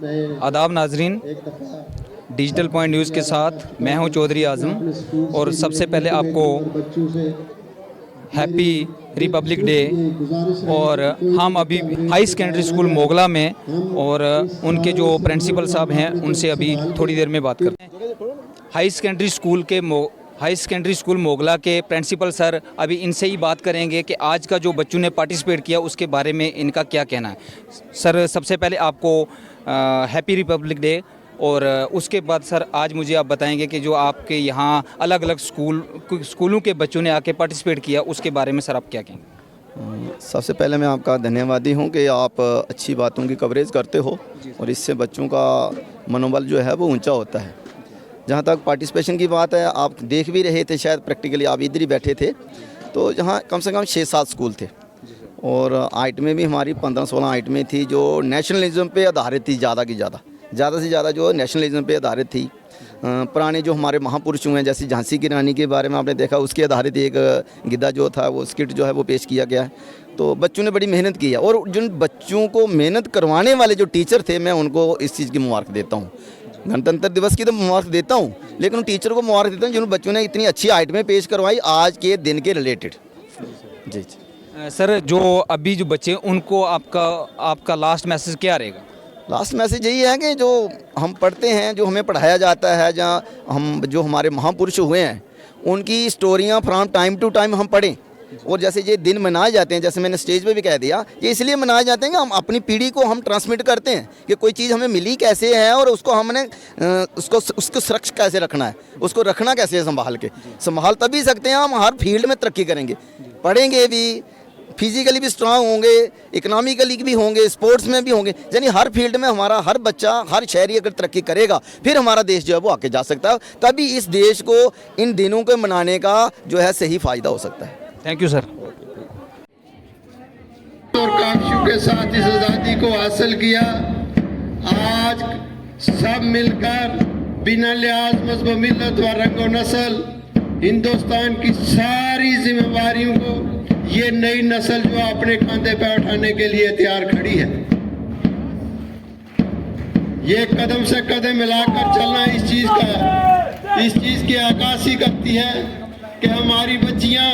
आदाब नाजरीन, digital point news के साथ मैं हूं चौधरी आज़म और सबसे पहले आपको हैप्पी रिपब्लिक डे। और हम अभी हाई सेकेंडरी स्कूल मोगला में और उनके जो प्रिंसिपल साहब हैं उनसे अभी थोड़ी देर में बात करते हैं। हाई सेकेंडरी स्कूल मोगला के प्रिंसिपल सर अभी इनसे ही बात करेंगे कि आज का जो बच्चों ने पार्टिसिपेट किया उसके बारे में इनका क्या कहना है। सर सबसे पहले आपको हैप्पी रिपब्लिक डे, और उसके बाद सर आज मुझे आप बताएंगे कि जो आपके यहाँ अलग अलग स्कूलों के बच्चों ने आके पार्टिसिपेट किया उसके बारे में सर आप क्या कहेंगे। सबसे पहले मैं आपका धन्यवादी हूँ कि आप अच्छी बातों की कवरेज करते हो और इससे बच्चों का मनोबल जो है वो ऊंचा होता है। जहाँ तक पार्टिसिपेशन की बात है, आप देख भी रहे थे, शायद प्रैक्टिकली आप इधर ही बैठे थे, तो जहाँ कम से कम 6-7 स्कूल थे और आइटमें भी हमारी 15-16 आइटमें थी जो नेशनलिज्म पे आधारित थी। ज़्यादा से ज़्यादा जो नेशनलिज्म पे आधारित थी। पुराने जो हमारे महापुरुष हुए हैं, जैसे झांसी की रानी के बारे में आपने देखा, उसके आधारित एक गिद्दा जो था वो स्किट जो है वो पेश किया गया है। तो बच्चों ने बड़ी मेहनत की है और जिन बच्चों को मेहनत करवाने वाले जो टीचर थे, मैं उनको इस चीज़ की मुबारक देता हूँ। गणतंत्र दिवस की तो मुबारक देता हूँ, लेकिन उन टीचर को मुबारक देता हूँ जिन बच्चों ने इतनी अच्छी आइटमें पेश करवाई आज के दिन के रिलेटेड। जी सर जो अभी जो बच्चे उनको आपका लास्ट मैसेज क्या रहेगा। लास्ट मैसेज यही है कि जो हम पढ़ते हैं, जो हमें पढ़ाया जाता है, जहाँ हम जो हमारे महापुरुष हुए हैं उनकी स्टोरियाँ फ्रॉम टाइम टू टाइम हम पढ़ें। और जैसे ये दिन मनाए जाते हैं, जैसे मैंने स्टेज पे भी कह दिया, ये इसलिए मनाए जाते हैं कि हम अपनी पीढ़ी को हम ट्रांसमिट करते हैं कि कोई चीज़ हमें मिली कैसे है और उसको हमने उसको सुरक्षित कैसे रखना है, उसको रखना कैसे है, संभाल तभी सकते हैं हम हर फील्ड में तरक्की करेंगे। पढ़ेंगे भी, फिजिकली भी स्ट्रांग होंगे, इकोनॉमिकली भी होंगे, स्पोर्ट्स में भी होंगे, यानी हर फील्ड में हमारा हर बच्चा, हर शहरी अगर तरक्की करेगा फिर हमारा देश जो है वो आगे जा सकता है। तभी इस देश को इन दिनों को मनाने का जो है सही फ़ायदा हो सकता है। Thank you sir. और कामशू के साथ इस आज़ादी को हासिल किया। आज सब मिलकर बिना लिहाज मज़हब, मिल्लत व रंग व नस्ल हिंदुस्तान की सारी जिम्मेवारियों को ये नई नस्ल जो अपने कंधे पे उठाने के लिए तैयार खड़ी है। ये कदम से कदम मिलाकर चलना इस चीज की आकाशी करती है कि हमारी बच्चियां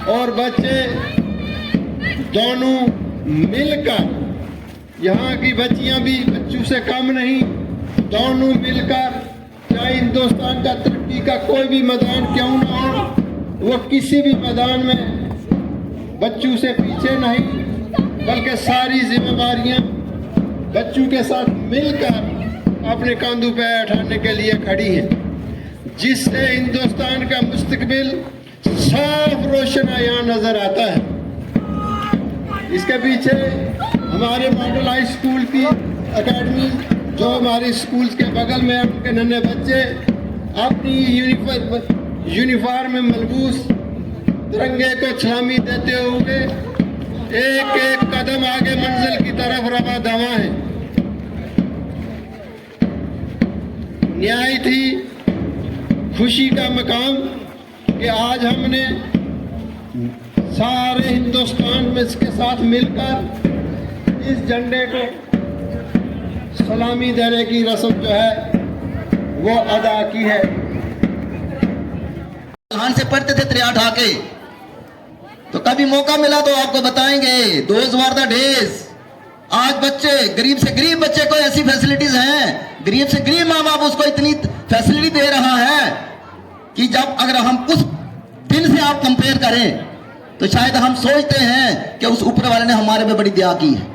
और बच्चे दोनों मिलकर, यहाँ की बच्चियां भी बच्चों से कम नहीं, दोनों मिलकर चाहे हिंदुस्तान का तरक्की का कोई भी मैदान क्यों ना हो, वो किसी भी मैदान में बच्चों से पीछे नहीं, बल्कि सारी जिम्मेवारियां बच्चों के साथ मिलकर अपने कंधों पे उठाने के लिए खड़ी हैं, जिससे हिंदुस्तान का मुस्तकबिल साफ रोशन यहाँ नजर आता है। इसके पीछे हमारे मॉडल हाई स्कूल की एकेडमी जो हमारे स्कूल के बगल में, उनके नन्हे बच्चे अपनी यूनिफॉर्म में मलबूस तिरंगे को सलामी देते हुए एक एक कदम आगे मंजिल की तरफ रवा दवा है। न्याय थी, खुशी का मकाम कि आज हमने सारे हिंदुस्तान में इसके साथ मिलकर इस झंडे को सलामी देने की रस्म जो है वो अदा की है। से पढ़ते थे 63 के, तो कभी मौका मिला तो आपको बताएंगे दोज वर द डेज। आज बच्चे, गरीब से गरीब बच्चे को ऐसी फैसिलिटीज हैं, गरीब से गरीब माँ बाप उसको इतनी फैसिलिटी दे रहा है कि जब अगर हम उस दिन से आप कंपेयर करें तो शायद हम सोचते हैं कि उस ऊपर वाले ने हमारे पे बड़ी दया की है।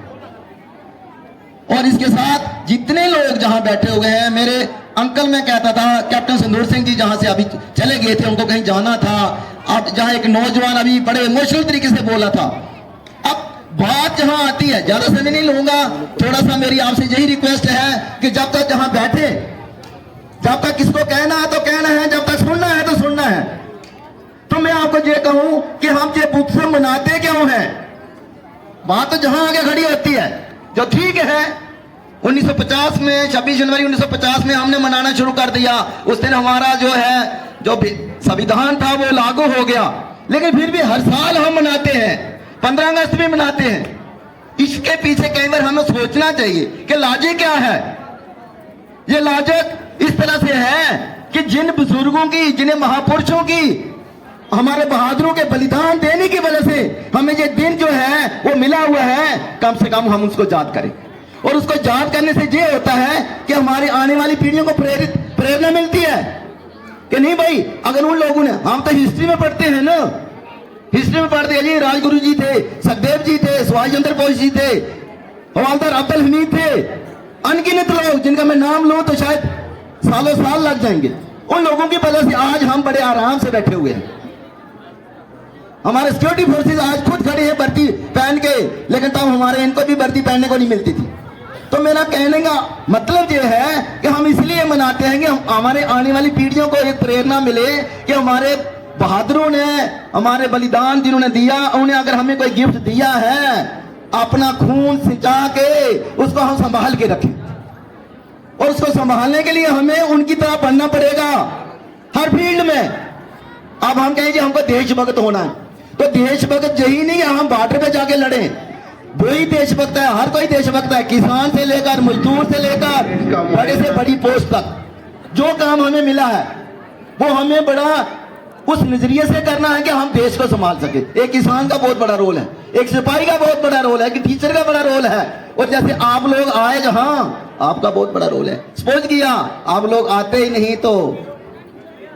और इसके साथ जितने लोग जहां बैठे हुए हैं, मेरे अंकल मैं कहता था, कैप्टन संदूर सिंह जी जहां से अभी चले गए थे, उनको कहीं जाना था, अब जहां एक नौजवान अभी बड़े इमोशनल तरीके से बोला था। अब बात जहां आती है, ज्यादा समय नहीं लूंगा, थोड़ा सा मेरी आपसे यही रिक्वेस्ट है कि जब तक जहां बैठे, जब तक किसको कहना है तो कहना है, जब तक सुनना है तो सुनना है। तो मैं आपको ये कहूं कि हम ये उत्सव मनाते क्यों हैं, बात तो जहां आगे खड़ी होती है। जो ठीक है 1950 में, 26 जनवरी 1950 में हमने मनाना शुरू कर दिया, उस दिन हमारा जो है जो संविधान था वो लागू हो गया, लेकिन फिर भी हर साल हम मनाते हैं, 15 अगस्त भी मनाते हैं। इसके पीछे कई बार हमें सोचना चाहिए कि लाजे क्या है। ये लॉजिक इस तरह से है कि जिन बुजुर्गों की, जिन्हें महापुरुषों की, हमारे बहादुरों के बलिदान देने की वजह से हमें ये दिन जो है वो मिला हुआ है, कम से कम हम उसको याद करें। और उसको याद करने से ये होता है कि हमारी आने वाली पीढ़ियों को प्रेरणा मिलती है कि नहीं भाई, अगर उन लोगों ने, हम तो हिस्ट्री में पढ़ते हैं ना, हिस्ट्री में पढ़ते हैं जी, राजगुरु जी थे, सुखदेव जी थे, सुभाष चंद्र बोस जी थे, हवालदार अब्दुल हमीद थे, अनगिनत लोग जिनका मैं नाम लूं तो शायद सालों साल लग जाएंगे। उन लोगों की वजह से आज हम बड़े आराम से बैठे हुए हैं। हमारे सिक्योरिटी फोर्सेस आज खुद खड़े हैं वर्दी पहन के, लेकिन तब हमारे इनको भी वर्दी पहनने को नहीं मिलती थी। तो मेरा कहने का मतलब यह है कि हम इसलिए मनाते हैं कि हमारे आने वाली पीढ़ियों को एक प्रेरणा मिले कि हमारे बहादुरों ने, हमारे बलिदान जिन्होंने दिया, उन्हें अगर हमें कोई गिफ्ट दिया है, अपना खून सिंचा के उसको हम संभाल के रखें। और उसको संभालने के लिए हमें उनकी तरह बनना पड़ेगा हर फील्ड में। अब हम कहें कि हमको देशभक्त होना है, तो देशभक्त यही नहीं है हम बॉर्डर पे जाके लड़े, वही देशभक्त है। हर कोई देशभक्त है, किसान से लेकर मजदूर से लेकर बड़े से बड़ी पोस्ट तक। जो काम हमें मिला है वो हमें बड़ा उस नजरिए से करना है कि हम देश को संभाल सके। एक किसान का बहुत बड़ा रोल है, एक सिपाही का बहुत बड़ा रोल है, एक टीचर का बड़ा रोल है। और जैसे आप लोग आए जहां, आपका बहुत बड़ा रोल है। सपोज किया आप लोग आते ही नहीं तो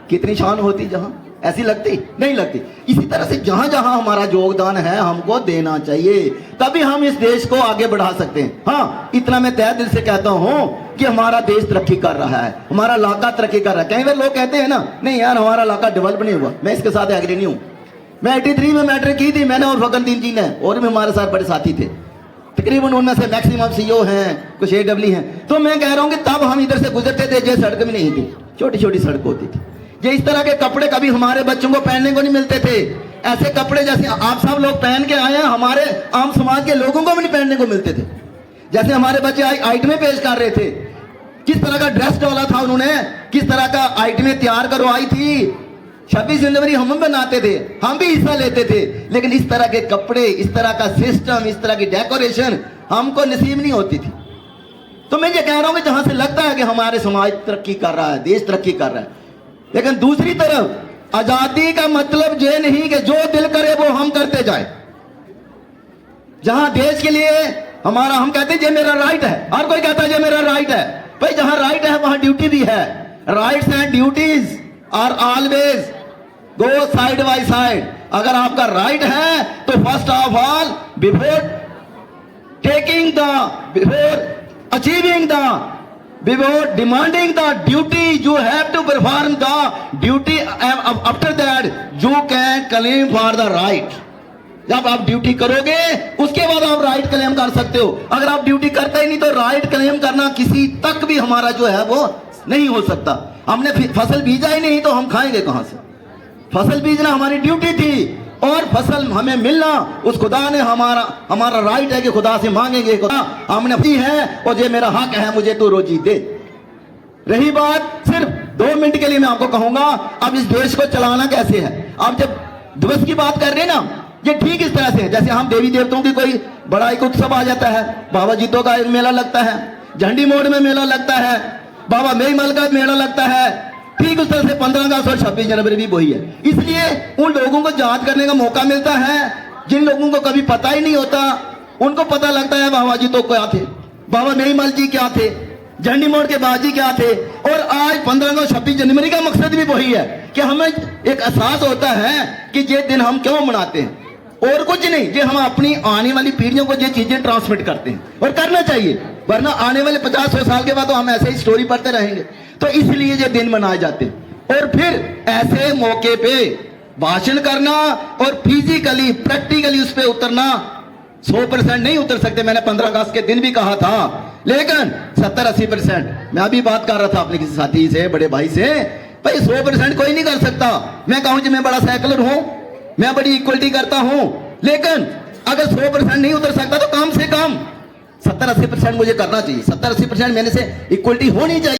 कितनी शान होती, जहां ऐसी लगती नहीं लगती। इसी तरह से जहां जहां हमारा योगदान है हमको देना चाहिए, तभी हम इस देश को आगे बढ़ा सकते हैं। हाँ, इतना मैं तहे दिल से कहता हूं कि हमारा देश तरक्की कर रहा है, हमारा इलाका तरक्की कर रहा है। कई बार लोग कहते हैं ना, नहीं यार हमारा इलाका डेवलप नहीं हुआ, मैं इसके साथ एग्री नहीं हूं। मैं 83 में मैट्रिक की थी, मैंने और फकरुद्दीन जी ने, और भी हमारे साथ बड़े साथी थे, तकरीबन उनमें से मैक्सिमम सीईओ हैं, कुछ AW हैं। तो मैं कह रहा हूं कि तब हम इधर से गुजरते थे, ये सड़क भी नहीं थी, छोटी छोटी सड़क होती थी। ये इस तरह के कपड़े कभी हमारे बच्चों को पहनने को नहीं मिलते थे। ऐसे कपड़े जैसे आप सब लोग पहन के आए हैं, हमारे आम समाज के लोगों को भी नहीं पहनने को मिलते थे। जैसे हमारे बच्चे आइटमें पेश कर रहे थे, किस तरह का ड्रेस डाला था उन्होंने, किस तरह का आइटमें तैयार करवाई थी। 26 जनवरी हम बनाते थे, हम भी हिस्सा लेते थे, लेकिन इस तरह के कपड़े, इस तरह का सिस्टम, इस तरह की डेकोरेशन हमको नसीब नहीं होती थी। तो मैं ये कह रहा हूं कि जहां से लगता है कि हमारे समाज तरक्की कर रहा है, देश तरक्की कर रहा है, लेकिन दूसरी तरफ आजादी का मतलब ये नहीं कि जो दिल करे वो हम करते जाए। जहां देश के लिए हमारा, हम कहते हैं ये मेरा राइट है, हर कोई कहता है ये मेरा राइट है। भाई जहां राइट है वहां ड्यूटी भी है। Rights and duties are always go side by side. अगर आपका राइट है तो first of all before taking the, before achieving the, before demanding the duty you have to perform the duty, after that you can claim for the right। जब आप duty करोगे उसके बाद आप राइट क्लेम कर सकते हो। अगर आप ड्यूटी करते ही नहीं तो राइट क्लेम करना किसी तक भी हमारा जो है वो नहीं हो सकता। हमने फसल बीजा ही नहीं तो हम खाएंगे कहां से। फसल बीजना हमारी ड्यूटी थी और फसल हमें मिलना उस खुदा ने हमारा राइट है कि खुदा से मांगेंगे, खुदा हमने दी है और ये मेरा हक है, मुझे तो रोजी दे। रही बात सिर्फ 2 मिनट के लिए मैं आपको कहूंगा, अब इस देश को चलाना कैसे है। आप जब दिवस की बात कर रहे हैं ना, ये ठीक इस तरह से है जैसे हम देवी देवताओं की कोई बड़ा एक उत्सव आ जाता है, बाबा जीतो का एक मेला लगता है, झंडी मोड़ में मेला लगता है, बाबा मेईमल का मेला लगता है, ठीक उस तरह से 15 अगस्त और 26 जनवरी भी वही है। इसलिए उन लोगों को याद करने का मौका मिलता है जिन लोगों को कभी पता ही नहीं होता, उनको पता लगता है बाबा जी तो क्या थे, बाबा मेईमल जी क्या थे, झंडी मोड़ के बाजी क्या थे। और आज 15 अगस्त 26 जनवरी का मकसद भी वही है कि हमें एक एहसास होता है कि ये दिन हम क्यों मनाते हैं, और कुछ नहीं, ये हम अपनी आने वाली पीढ़ियों को ये चीजें ट्रांसमिट करते हैं और करना चाहिए, वरना आने वाले 50-100 साल के बाद तो हम ऐसे ही स्टोरी पढ़ते रहेंगे। तो इसलिए ये दिन मनाए जाते हैं। और फिर ऐसे मौके पे भाषण करना और फिजिकली प्रैक्टिकली उस पर उतरना, 100% नहीं उतर सकते, मैंने 15 अगस्त के दिन भी कहा था, लेकिन 70-80% मैं अभी बात कर रहा था अपने किसी साथी से, बड़े भाई से, भाई 100% कोई नहीं कर सकता। मैं कहूं कि मैं बड़ा सेकुलर हूं, मैं बड़ी इक्वलिटी करता हूं, लेकिन अगर 100% नहीं उतर सकता तो कम से कम 70-80% मुझे करना चाहिए। 70-80% मेरे से इक्वलिटी होनी चाहिए।